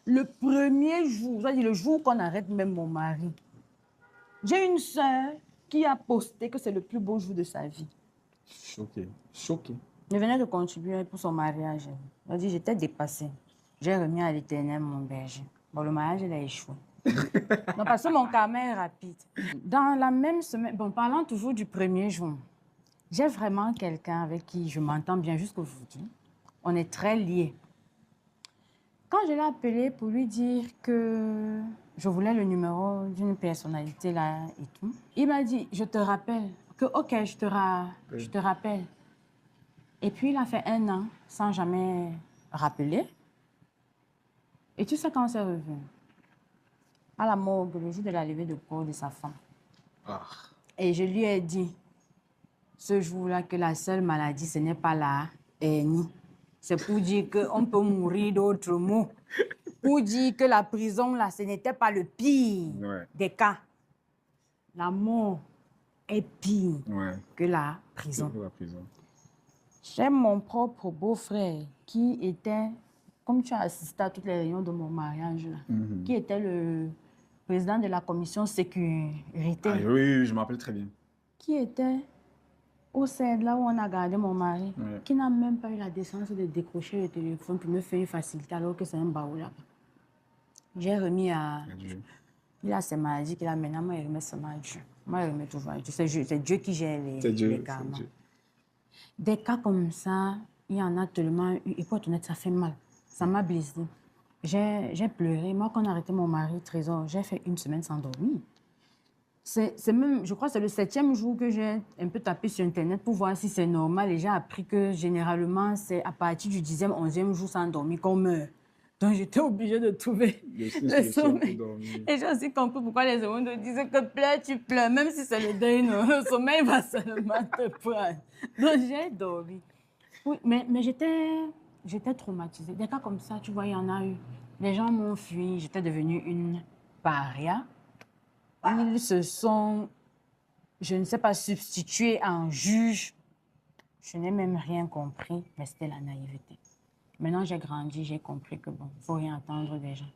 Le premier jour, c'est-à-dire le jour qu'on arrête même mon mari, j'ai une sœur qui a posté que c'est le plus beau jour de sa vie. Choqué. Choqué. Je venais de contribuer pour son mariage. Elle a dit, j'étais dépassée. J'ai remis à l'Éternel mon berger. Bon, le mariage, il a échoué. Non, parce que mon karma est rapide. Dans la même semaine, bon, parlant toujours du premier jour, j'ai vraiment quelqu'un avec qui je m'entends bien jusqu'aujourd'hui. On est très liés. Quand je l'ai appelé pour lui dire que je voulais le numéro d'une personnalité là et tout, il m'a dit, je te rappelle, que ok, je te rappelle. Et puis, il a fait 1 an sans jamais rappeler. Et tu sais quand on s'est revenu? À la morgue, le jour de la levée de corps de sa femme. Ah. Et je lui ai dit, ce jour-là, que la seule maladie, ce n'est pas la hernie. C'est pour dire qu'on peut mourir d'autres mots. Pour dire que la prison, là, ce n'était pas le pire des cas. La mort est pire que la prison. J'ai mon propre beau-frère qui était, comme tu as assisté à toutes les réunions de mon mariage, là, qui était le président de la commission sécurité. Ah, oui, je m'appelle très bien. Qui était au CED, là où on a gardé mon mari, qui n'a même pas eu la décence de décrocher le téléphone pour me faire une facilité alors que c'est un baou là-bas. J'ai remis à... Adieu. Il a ses maladies qu'il a maintenant, moi, il remet seulement à Dieu. Moi, il remet toujours à Dieu. C'est Dieu qui gère les karmas. Des cas comme ça, il y en a tellement eu. Et pour être honnête, ça fait mal. Ça m'a blessée. J'ai pleuré. Moi, quand on a arrêté mon mari, Trésor, j'ai fait 1 semaine sans dormir. C'est même, je crois que c'est le 7e jour que j'ai un peu tapé sur Internet pour voir si c'est normal. Et j'ai appris que généralement, c'est à partir du 10e, 11e jour sans dormir qu'on meurt. Donc, j'étais obligée de trouver le sommeil. Et j'ai aussi compris pourquoi les hommes nous disent que pleure, tu pleures. Même si c'est le deuil, non, le sommeil va seulement te prendre. Donc, j'ai dormi. Oui, mais j'étais traumatisée. Des cas comme ça, tu vois, il y en a eu. Les gens m'ont fui. J'étais devenue une paria. Ils se sont, je ne sais pas, substitués en juge. Je n'ai même rien compris, mais c'était la naïveté. Maintenant, j'ai grandi, j'ai compris que bon, il ne faut rien attendre des gens.